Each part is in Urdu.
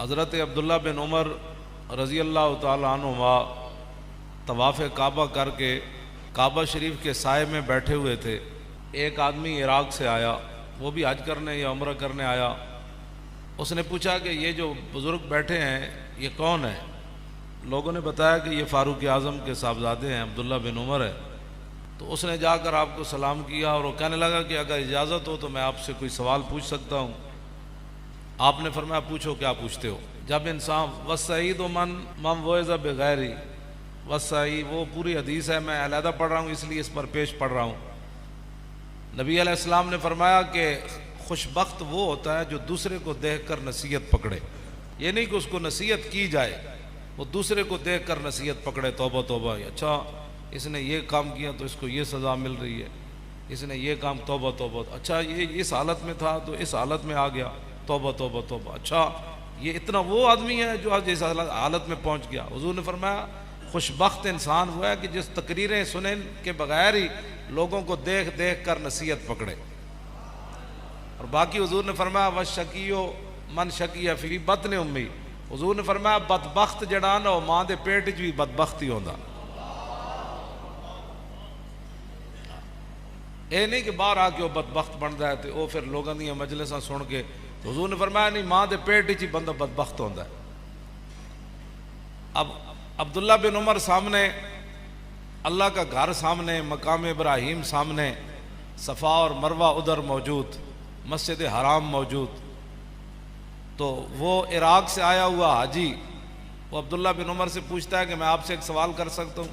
حضرت عبداللہ بن عمر رضی اللہ تعالیٰ عنہما طواف کعبہ کر کے کعبہ شریف کے سائے میں بیٹھے ہوئے تھے۔ ایک آدمی عراق سے آیا، وہ بھی حج کرنے یا عمرہ کرنے آیا۔ اس نے پوچھا کہ یہ جو بزرگ بیٹھے ہیں یہ کون ہے؟ لوگوں نے بتایا کہ یہ فاروق اعظم کے صاحبزادے ہیں، عبداللہ بن عمر ہے۔ تو اس نے جا کر آپ کو سلام کیا اور وہ کہنے لگا کہ اگر اجازت ہو تو میں آپ سے کوئی سوال پوچھ سکتا ہوں۔ آپ نے فرمایا پوچھو، کیا پوچھتے ہو؟ جب انسان وسعید و من وعظ بغیری، وسعید وہ پوری حدیث ہے، میں علیحدہ پڑھ رہا ہوں اس لیے اس پر پیش پڑھ رہا ہوں۔ نبی علیہ السلام نے فرمایا کہ خوش بخت وہ ہوتا ہے جو دوسرے کو دیکھ کر نصیحت پکڑے، یہ نہیں کہ اس کو نصیحت کی جائے، وہ دوسرے کو دیکھ کر نصیحت پکڑے۔ توبہ توبہ، اچھا اس نے یہ کام کیا تو اس کو یہ سزا مل رہی ہے، اس نے یہ کام، توبہ توبہ، اچھا یہ اس حالت میں تھا تو اس حالت میں آ گیا، توبہ توبہ توبہ، اچھا یہ اتنا وہ آدمی ہے جو آج اس حالت میں پہنچ گیا۔ حضور نے فرمایا خوش بخت انسان وہ ہے کہ جس تقریریں سنیں کے بغیر ہی لوگوں کو دیکھ دیکھ کر نصیحت پکڑے۔ اور باقی حضور نے فرمایا وشکیو من شکی فی بطن امی، حضور نے فرمایا بدبخت جڑا نا ماں دے پیٹ وچ بھی بدبخت ہی ہوندا۔ اے نہیں کہ باہر آ کے وہ بدبخت بنتا ہے تو وہ پھر لوگوں دی مجلساں سن کے، تو حضور نے فرمایا نہیں، ماں دے پیٹ وچ ہی بندہ بدبخت ہوندا ہے۔ اب عبداللہ بن عمر سامنے، اللہ کا گھر سامنے، مقام ابراہیم سامنے، صفا اور مروہ ادھر موجود، مسجد حرام موجود، تو وہ عراق سے آیا ہوا حاجی وہ عبداللہ بن عمر سے پوچھتا ہے کہ میں آپ سے ایک سوال کر سکتا ہوں؟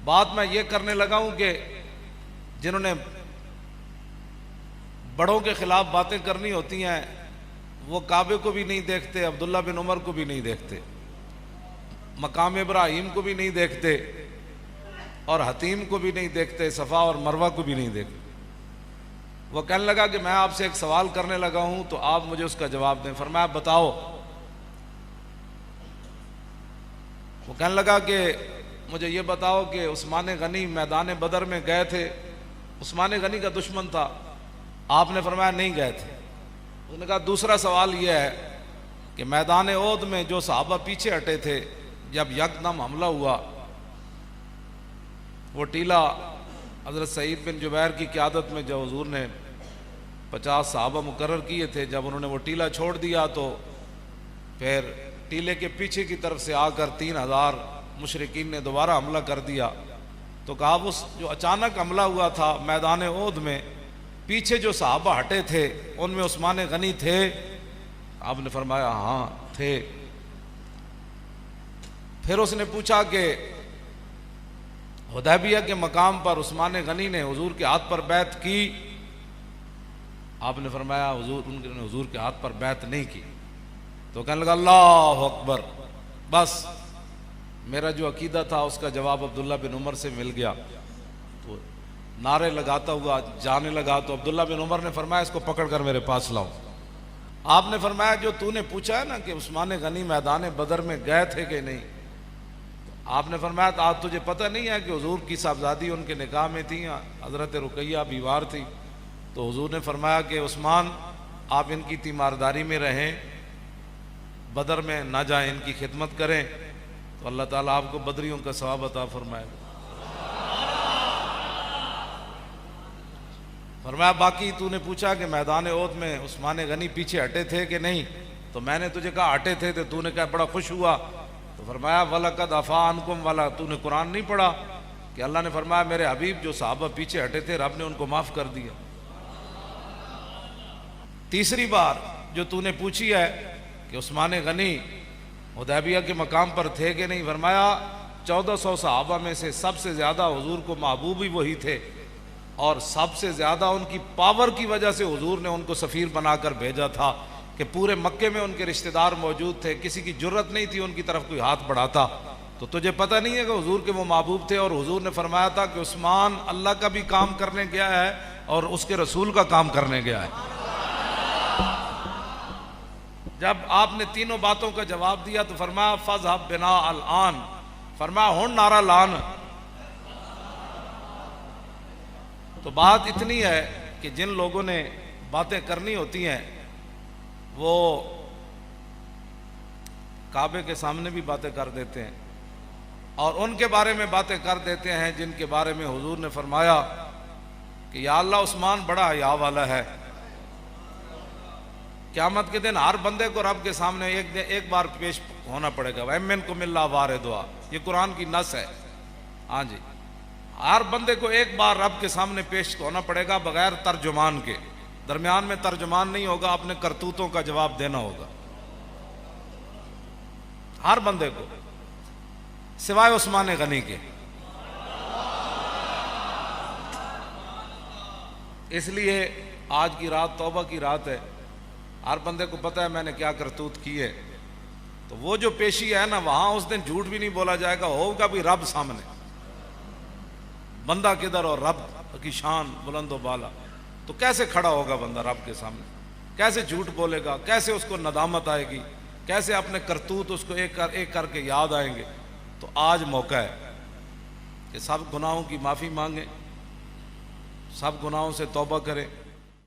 بات میں یہ کرنے لگا ہوں کہ جنہوں نے بڑوں کے خلاف باتیں کرنی ہوتی ہیں وہ کعبے کو بھی نہیں دیکھتے، عبداللہ بن عمر کو بھی نہیں دیکھتے، مقام ابراہیم کو بھی نہیں دیکھتے، اور حتیم کو بھی نہیں دیکھتے، صفا اور مروہ کو بھی نہیں دیکھتے۔ وہ کہنے لگا کہ میں آپ سے ایک سوال کرنے لگا ہوں تو آپ مجھے اس کا جواب دیں۔ فرمایا بتاؤ۔ وہ کہنے لگا کہ مجھے یہ بتاؤ کہ عثمان غنی میدان بدر میں گئے تھے، عثمان غنی کا دشمن تھا، آپ نے فرمایا نہیں گئے تھے۔ اس نے کہا دوسرا سوال یہ ہے کہ میدان احد میں جو صحابہ پیچھے ہٹے تھے، جب یکدم حملہ ہوا، وہ ٹیلہ حضرت سعید بن جبیر کی قیادت میں جو حضور نے 50 صحابہ مقرر کیے تھے، جب انہوں نے وہ ٹیلہ چھوڑ دیا تو پھر ٹیلے کے پیچھے کی طرف سے آ کر 3000 مشرکین نے دوبارہ حملہ کر دیا۔ تو کہا وہ جو اچانک حملہ ہوا تھا میدان احد میں، پیچھے جو صحابہ ہٹے تھے ان میں عثمان غنی تھے؟ آپ نے فرمایا ہاں تھے۔ پھر اس نے پوچھا کہ حدیبیہ کے مقام پر عثمان غنی نے حضور کے ہاتھ پر بیعت کی؟ آپ نے فرمایا ان نے حضور کے ہاتھ پر بیعت نہیں کی۔ تو کہنے لگا اللہ اکبر، بس میرا جو عقیدہ تھا اس کا جواب عبداللہ بن عمر سے مل گیا۔ تو نعرے لگاتا ہوا جانے لگا تو عبداللہ بن عمر نے فرمایا اس کو پکڑ کر میرے پاس لاؤ۔ آپ نے فرمایا جو تو نے پوچھا ہے نا کہ عثمان غنی میدان بدر میں گئے تھے کہ نہیں، آپ نے فرمایا آج تجھے پتہ نہیں ہے کہ حضور کی صاحبزادی ان کے نکاح میں تھی، حضرت رقیہ بیوار تھی؟ تو حضور نے فرمایا کہ عثمان آپ ان کی تیمارداری میں رہیں، بدر میں نہ جائیں، ان کی خدمت کریں، تو اللہ تعالیٰ آپ کو بدریوں کا ثواب عطا فرمائے گا۔ فرمایا باقی تو نے پوچھا کہ میدان احد میں عثمان غنی پیچھے ہٹے تھے کہ نہیں، تو میں نے تجھے کہا ہٹے تھے، تو نے کہا بڑا خوش ہوا۔ تو فرمایا وَلَقَدْ عَفَا عَنْكُمْ وَلَا، تو نے قرآن نہیں پڑھا کہ اللہ نے فرمایا میرے حبیب جو صحابہ پیچھے ہٹے تھے رب نے ان کو معاف کر دیا۔ تیسری بار جو تو نے پوچھی ہے کہ عثمان غنی حدیبیہ کے مقام پر تھے کہ نہیں، فرمایا 1400 صحابہ میں سے سب سے زیادہ حضور کو محبوب ہی وہی تھے، اور سب سے زیادہ ان کی پاور کی وجہ سے حضور نے ان کو سفیر بنا کر بھیجا تھا کہ پورے مکے میں ان کے رشتہ دار موجود تھے، کسی کی جرت نہیں تھی ان کی طرف کوئی ہاتھ بڑھاتا۔ تو تجھے پتہ نہیں ہے کہ حضور کے وہ محبوب تھے، اور حضور نے فرمایا تھا کہ عثمان اللہ کا بھی کام کرنے گیا ہے اور اس کے رسول کا کام کرنے گیا ہے۔ جب آپ نے تینوں باتوں کا جواب دیا تو فرمایا فَاذْهَبْ بِنَا الْآن، فرمایا ہن نعرہ لان۔ تو بات اتنی ہے کہ جن لوگوں نے باتیں کرنی ہوتی ہیں وہ کعبے کے سامنے بھی باتیں کر دیتے ہیں اور ان کے بارے میں باتیں کر دیتے ہیں جن کے بارے میں حضور نے فرمایا کہ یا اللہ عثمان بڑا حیا والا ہے. قیامت کے دن ہر بندے کو رب کے سامنے ایک بار پیش ہونا پڑے گا. وَإِن مِّنكُمْ إِلَّا وَارِدُهَا، یہ قرآن کی نص ہے. ہاں جی، ہر بندے کو ایک بار رب کے سامنے پیش ہونا پڑے گا بغیر ترجمان کے. درمیان میں ترجمان نہیں ہوگا، اپنے کرتوتوں کا جواب دینا ہوگا ہر بندے کو سوائے عثمان غنی کے. اس لیے آج کی رات توبہ کی رات ہے. ہر بندے کو پتہ ہے میں نے کیا کرتوت کی ہے. تو وہ جو پیشی ہے نا، وہاں اس دن جھوٹ بھی نہیں بولا جائے گا، ہوگا بھی رب سامنے. بندہ کدھر اور رب کی شان بلند و بالا. تو کیسے کھڑا ہوگا بندہ رب کے سامنے؟ کیسے جھوٹ بولے گا؟ کیسے اس کو ندامت آئے گی؟ کیسے اپنے کرتوت اس کو ایک کر کے یاد آئیں گے؟ تو آج موقع ہے کہ سب گناہوں کی معافی مانگیں، سب گناہوں سے توبہ کریں.